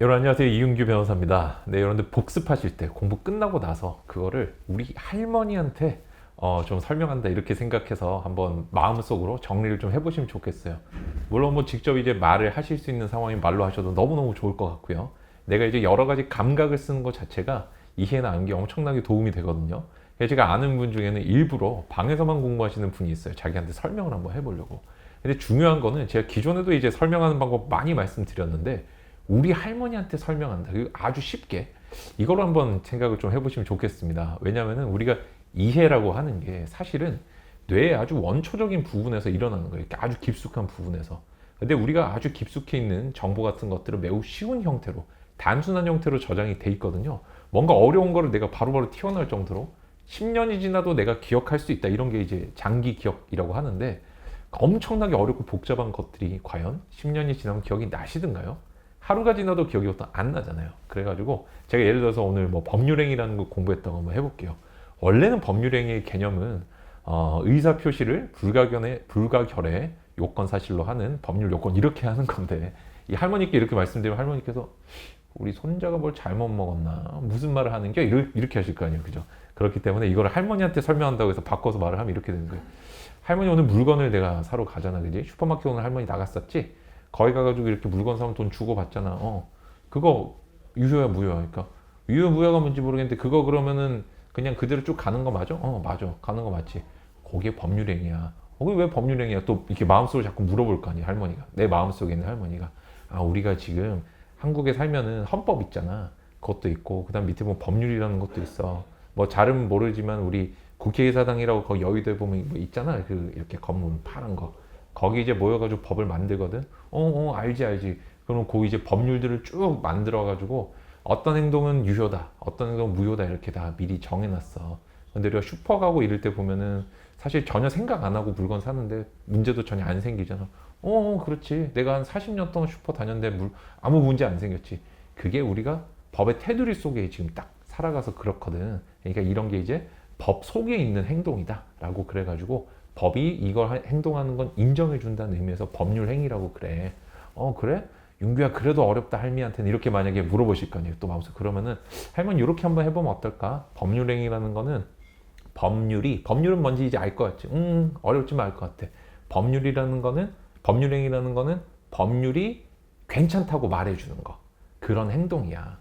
여러분 안녕하세요, 이윤규 변호사입니다. 네, 여러분들 복습하실 때 공부 끝나고 나서 그거를 우리 할머니한테 좀 설명한다 이렇게 생각해서 한번 마음속으로 정리를 좀 해보시면 좋겠어요. 물론 뭐 직접 이제 말을 하실 수 있는 상황이 말로 하셔도 너무너무 좋을 것 같고요. 내가 이제 여러 가지 감각을 쓰는 것 자체가 이해나 암기에 엄청나게 도움이 되거든요. 그래서 제가 아는 분 중에는 일부러 방에서만 공부하시는 분이 있어요. 자기한테 설명을 한번 해보려고. 근데 중요한 거는 제가 기존에도 이제 설명하는 방법 많이 말씀드렸는데 우리 할머니한테 설명한다. 아주 쉽게 이걸로 한번 생각을 좀 해보시면 좋겠습니다. 왜냐하면 우리가 이해라고 하는 게 사실은 뇌의 아주 원초적인 부분에서 일어나는 거예요. 이렇게 아주 깊숙한 부분에서. 근데 우리가 아주 깊숙이 있는 정보 같은 것들은 매우 쉬운 형태로, 단순한 형태로 저장이 돼 있거든요. 뭔가 어려운 거를 내가 바로바로 튀어나올 정도로 10년이 지나도 내가 기억할 수 있다. 이런 게 이제 장기 기억이라고 하는데, 엄청나게 어렵고 복잡한 것들이 과연 10년이 지나면 기억이 나시든가요? 하루가 지나도 기억이 어떤 안 나잖아요. 그래가지고 제가 예를 들어서 오늘 뭐 법률행위라는 거 공부했다고 한번 해볼게요. 원래는 법률행위의 개념은 의사 표시를 불가결의 요건 사실로 하는 법률 요건 이렇게 하는 건데, 이 할머니께 이렇게 말씀드리면 할머니께서 우리 손자가 뭘 잘못 먹었나, 무슨 말을 하는 게 이렇게 하실 거 아니에요, 그죠? 그렇기 때문에 이걸 할머니한테 설명한다고 해서 바꿔서 말을 하면 이렇게 되는 거예요. 할머니 오늘 물건을 내가 사러 가잖아, 그지? 슈퍼마켓 오늘 할머니 나갔었지? 거기 가가지고 이렇게 물건 사면 돈 주고 받잖아. 그거 유효야 무효야? 그러니까 유효 무효가 뭔지 모르겠는데 그거 그러면은 그냥 그대로 쭉 가는 거 맞아? 맞아. 가는 거 맞지. 그게 법률행위야. 그게 왜 법률행위야? 또 이렇게 마음속으로 자꾸 물어볼 거 아니야, 할머니가. 내 마음속에 있는 할머니가. 우리가 지금 한국에 살면은 헌법 있잖아. 그것도 있고, 그 다음 밑에 보면 법률이라는 것도 있어. 뭐 잘은 모르지만 우리 국회의사당이라고 거기 여의도에 보면 뭐 있잖아. 그 이렇게 건물 파란 거. 거기 이제 모여가지고 법을 만들거든. 알지. 그럼 그 이제 법률들을 쭉 만들어가지고 어떤 행동은 유효다, 어떤 행동은 무효다 이렇게 다 미리 정해놨어. 근데 우리가 슈퍼 가고 이럴 때 보면은 사실 전혀 생각 안 하고 물건 사는데 문제도 전혀 안 생기잖아. 그렇지. 내가 한 40년 동안 슈퍼 다녔는데 아무 문제 안 생겼지. 그게 우리가 법의 테두리 속에 지금 딱 살아가서 그렇거든. 그러니까 이런 게 이제 법 속에 있는 행동이다라고 그래가지고 법이 이걸 행동하는 건 인정해 준다는 의미에서 법률 행위라고 그래. 그래? 윤규야 그래도 어렵다 할미한테는 이렇게 만약에 물어보실 거 아니에요. 또 마음속 그러면은 할머니 이렇게 한번 해보면 어떨까? 법률 행위라는 거는 법률은 뭔지 이제 알 것 같지? 어렵지만 알 것 같아. 법률 행위라는 거는 법률이 괜찮다고 말해주는 거. 그런 행동이야.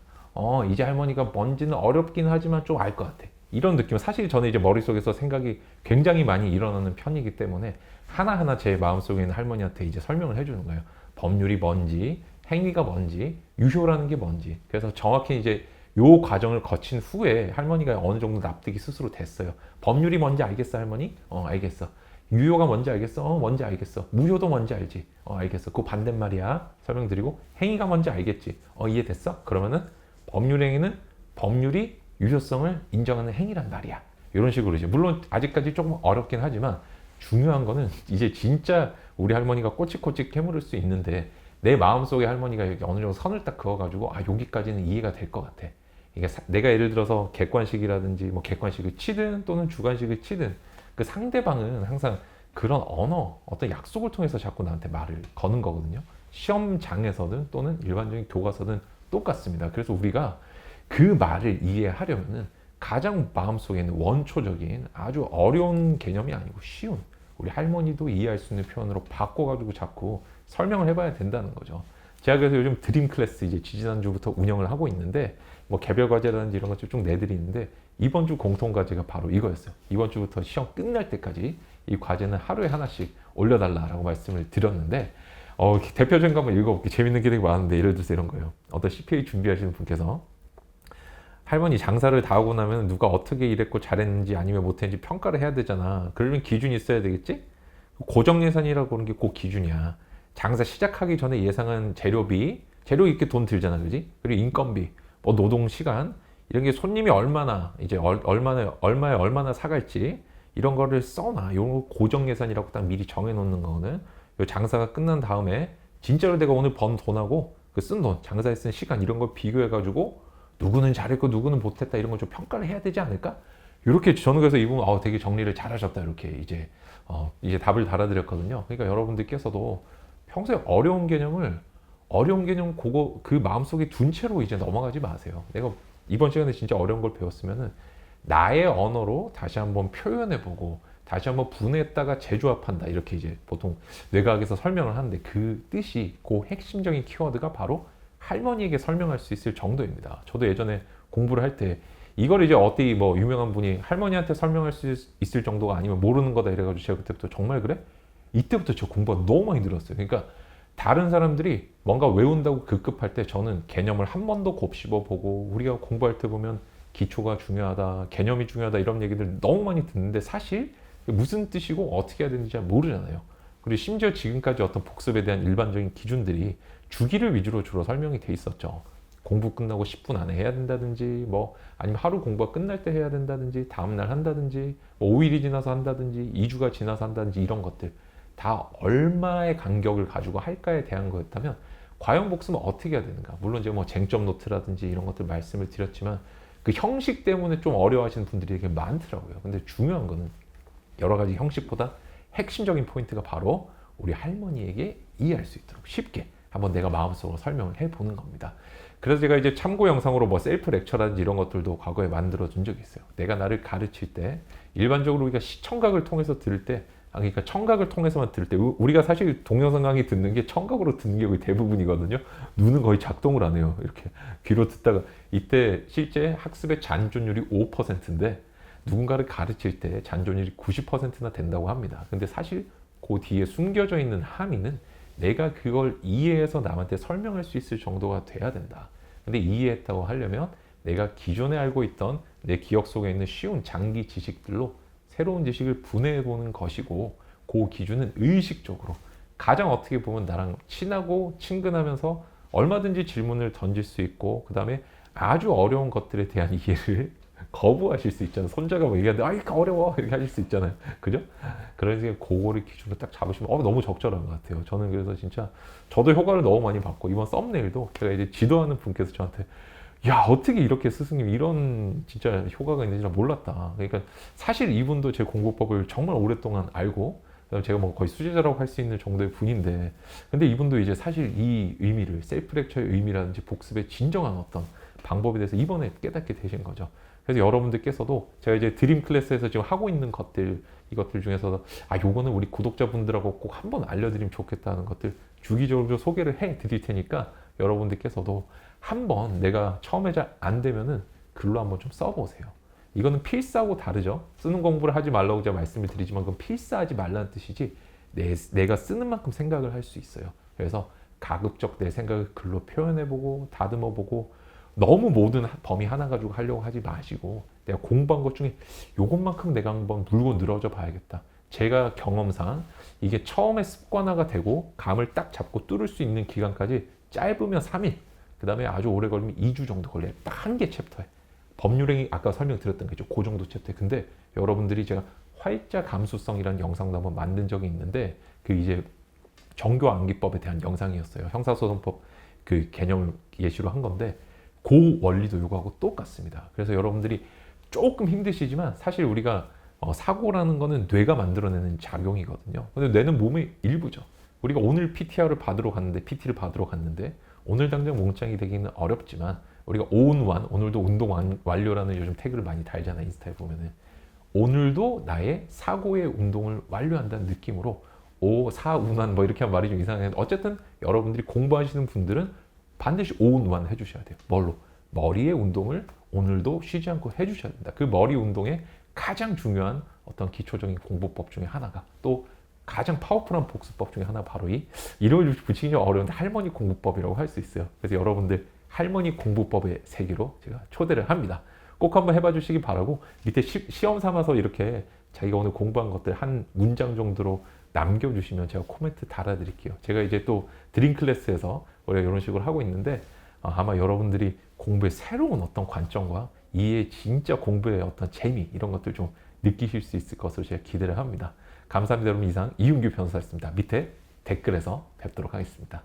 이제 할머니가 뭔지는 어렵긴 하지만 좀 알 것 같아. 이런 느낌. 사실 저는 이제 머릿속에서 생각이 굉장히 많이 일어나는 편이기 때문에 하나하나 제 마음속에 있는 할머니한테 이제 설명을 해주는 거예요. 법률이 뭔지, 행위가 뭔지, 유효라는 게 뭔지. 그래서 정확히 이제 요 과정을 거친 후에 할머니가 어느 정도 납득이 스스로 됐어요. 법률이 뭔지 알겠어, 할머니? 알겠어. 유효가 뭔지 알겠어? 뭔지 알겠어. 무효도 뭔지 알지? 알겠어. 그 반대말이야. 설명드리고 행위가 뭔지 알겠지? 이해됐어? 그러면은 법률행위는 법률이 유효성을 인정하는 행위란 말이야. 이런 식으로 이제 물론 아직까지 조금 어렵긴 하지만 중요한 거는 이제 진짜 우리 할머니가 꼬치꼬치 캐물을 수 있는데 내 마음속에 할머니가 여기 어느 정도 선을 딱 그어가지고 여기까지는 이해가 될 것 같아. 이게 내가 예를 들어서 객관식이라든지 뭐 객관식을 치든 또는 주관식을 치든 그 상대방은 항상 그런 언어, 어떤 약속을 통해서 자꾸 나한테 말을 거는 거거든요. 시험장에서든 또는 일반적인 교과서든 똑같습니다. 그래서 우리가 그 말을 이해하려면은 가장 마음속에 있는 원초적인 아주 어려운 개념이 아니고 쉬운 우리 할머니도 이해할 수 있는 표현으로 바꿔가지고 자꾸 설명을 해봐야 된다는 거죠. 제가 그래서 요즘 드림 클래스 이제 지지난주부터 운영을 하고 있는데 뭐 개별 과제라든지 이런 것들 쭉 내드리는데 이번 주 공통 과제가 바로 이거였어요. 이번 주부터 시험 끝날 때까지 이 과제는 하루에 하나씩 올려달라라고 말씀을 드렸는데 대표적인 거 한번 읽어볼게요. 재밌는 게 되게 많은데 예를 들어서 이런 거예요. 어떤 CPA 준비하시는 분께서 할머니 장사를 다 하고 나면 누가 어떻게 일했고 잘했는지 아니면 못했는지 평가를 해야 되잖아. 그러면 기준이 있어야 되겠지? 고정 예산이라고 그러는 게 꼭 기준이야. 장사 시작하기 전에 예상한 재료 이렇게 돈 들잖아, 그지? 그리고 인건비, 뭐 노동 시간 이런 게 손님이 얼마나 이제 얼마에 얼마나 사갈지 이런 거를 써놔. 이런 거 고정 예산이라고 딱 미리 정해놓는 거는 요 장사가 끝난 다음에 진짜로 내가 오늘 번 돈하고 그 쓴 돈, 장사에 쓴 시간 이런 걸 비교해가지고 누구는 잘했고 누구는 못했다 이런 걸 좀 평가를 해야 되지 않을까? 이렇게 저는 그래서 이분 되게 정리를 잘하셨다 이렇게 이제 답을 달아드렸거든요. 그러니까 여러분들께서도 평소에 어려운 개념을 어려운 개념 그거 그 마음속에 둔 채로 이제 넘어가지 마세요. 내가 이번 시간에 진짜 어려운 걸 배웠으면은 나의 언어로 다시 한번 표현해보고 다시 한번 분해했다가 재조합한다 이렇게 이제 보통 뇌과학에서 설명을 하는데 그 뜻이 그 핵심적인 키워드가 바로 할머니에게 설명할 수 있을 정도입니다. 저도 예전에 공부를 할 때 이걸 이제 어디 뭐 유명한 분이 할머니한테 설명할 수 있을 정도가 아니면 모르는 거다 이래가지고 제가 그때부터 정말 그래? 이때부터 저 공부가 너무 많이 늘었어요. 그러니까 다른 사람들이 뭔가 외운다고 급급할 때 저는 개념을 한 번 더 곱씹어 보고 우리가 공부할 때 보면 기초가 중요하다, 개념이 중요하다 이런 얘기들 너무 많이 듣는데 사실 무슨 뜻이고 어떻게 해야 되는지 잘 모르잖아요. 그리고 심지어 지금까지 어떤 복습에 대한 일반적인 기준들이 주기를 위주로 주로 설명이 돼 있었죠. 공부 끝나고 10분 안에 해야 된다든지 뭐 아니면 하루 공부가 끝날 때 해야 된다든지 다음날 한다든지 뭐 5일이 지나서 한다든지 2주가 지나서 한다든지 이런 것들 다 얼마의 간격을 가지고 할까에 대한 거였다면 과연 복습은 어떻게 해야 되는가. 물론 이제 뭐 쟁점 노트라든지 이런 것들 말씀을 드렸지만 그 형식 때문에 좀 어려워하시는 분들이 되게 많더라고요. 근데 중요한 거는 여러 가지 형식보다 핵심적인 포인트가 바로 우리 할머니에게 이해할 수 있도록 쉽게 한번 내가 마음속으로 설명을 해보는 겁니다. 그래서 제가 이제 참고 영상으로 뭐 셀프 렉처라든지 이런 것들도 과거에 만들어 준 적이 있어요. 내가 나를 가르칠 때 일반적으로 우리가 시청각을 통해서 들을 때 그러니까 청각을 통해서만 들을 때 우리가 사실 동영상 강의 듣는 게 청각으로 듣는 게 거의 대부분이거든요. 눈은 거의 작동을 안 해요. 이렇게 귀로 듣다가 이때 실제 학습의 잔존율이 5%인데 누군가를 가르칠 때 잔존율이 90%나 된다고 합니다. 근데 사실 그 뒤에 숨겨져 있는 함의는 내가 그걸 이해해서 남한테 설명할 수 있을 정도가 돼야 된다. 근데 이해했다고 하려면 내가 기존에 알고 있던 내 기억 속에 있는 쉬운 장기 지식들로 새로운 지식을 분해해보는 것이고 그 기준은 의식적으로 가장 어떻게 보면 나랑 친하고 친근하면서 얼마든지 질문을 던질 수 있고 그 다음에 아주 어려운 것들에 대한 이해를 거부하실 수 있잖아요. 손자가 뭐 얘기하는데 이거 어려워 이렇게 하실 수 있잖아요. 그죠? 그래서 그거를 기준으로 딱 잡으시면 너무 적절한 것 같아요. 저는 그래서 진짜 저도 효과를 너무 많이 받고 이번 썸네일도 제가 이제 지도하는 분께서 저한테 야 어떻게 이렇게 스승님 이런 진짜 효과가 있는지 몰랐다. 그러니까 사실 이분도 제 공부법을 정말 오랫동안 알고 제가 뭐 거의 수제자라고 할 수 있는 정도의 분인데 근데 이분도 이제 사실 이 의미를 셀프 렉처의 의미라든지 복습의 진정한 어떤 방법에 대해서 이번에 깨닫게 되신 거죠. 그래서 여러분들께서도 제가 이제 드림 클래스에서 지금 하고 있는 것들 이것들 중에서도 요거는 우리 구독자분들하고 꼭 한번 알려드리면 좋겠다는 것들 주기적으로 소개를 해 드릴 테니까 여러분들께서도 한번 내가 처음에 잘 안 되면은 글로 한번 좀 써보세요. 이거는 필사하고 다르죠. 쓰는 공부를 하지 말라고 제가 말씀을 드리지만 그건 필사하지 말라는 뜻이지 내가 쓰는 만큼 생각을 할 수 있어요. 그래서 가급적 내 생각을 글로 표현해보고 다듬어보고 너무 모든 범위 하나 가지고 하려고 하지 마시고 내가 공부한 것 중에 요것만큼 내가 한번 물고 늘어져 봐야겠다. 제가 경험상 이게 처음에 습관화가 되고 감을 딱 잡고 뚫을 수 있는 기간까지 짧으면 3일 그 다음에 아주 오래 걸리면 2주 정도 걸려요. 딱 한 개 챕터에 법률행위 아까 설명드렸던 거죠. 그 정도 챕터에 근데 여러분들이 제가 활자 감수성이라는 영상도 한번 만든 적이 있는데 그 이제 정교 암기법에 대한 영상이었어요. 형사소송법 그 개념을 예시로 한 건데 그 원리도 이거하고 똑같습니다. 그래서 여러분들이 조금 힘드시지만 사실 우리가 사고라는 거는 뇌가 만들어내는 작용이거든요. 근데 뇌는 몸의 일부죠. 우리가 오늘 PT를 받으러 갔는데 오늘 당장 몽짱이 되기는 어렵지만 우리가 오운완 오늘도 운동 완료라는 요즘 태그를 많이 달잖아요. 인스타에 보면은 오늘도 나의 사고의 운동을 완료한다는 느낌으로 오사운완 뭐 이렇게 하면 말이 좀 이상한데 어쨌든 여러분들이 공부하시는 분들은 반드시 오운완 해주셔야 돼요. 뭘로? 머리의 운동을 오늘도 쉬지 않고 해주셔야 된다. 그 머리 운동의 가장 중요한 어떤 기초적인 공부법 중에 하나가 또 가장 파워풀한 복습법 중에 하나가 바로 이 이름을 붙이기 좀 어려운데 할머니 공부법이라고 할 수 있어요. 그래서 여러분들 할머니 공부법의 세계로 제가 초대를 합니다. 꼭 한번 해봐 주시기 바라고 밑에 시험 삼아서 이렇게 자기가 오늘 공부한 것들 한 문장 정도로 남겨주시면 제가 코멘트 달아드릴게요. 제가 이제 또 드림 클래스에서 우리가 이런 식으로 하고 있는데 아마 여러분들이 공부의 새로운 어떤 관점과 이해 진짜 공부의 어떤 재미 이런 것들 좀 느끼실 수 있을 것으로 제가 기대를 합니다. 감사합니다. 여러분 이상 이윤규 변호사였습니다. 밑에 댓글에서 뵙도록 하겠습니다.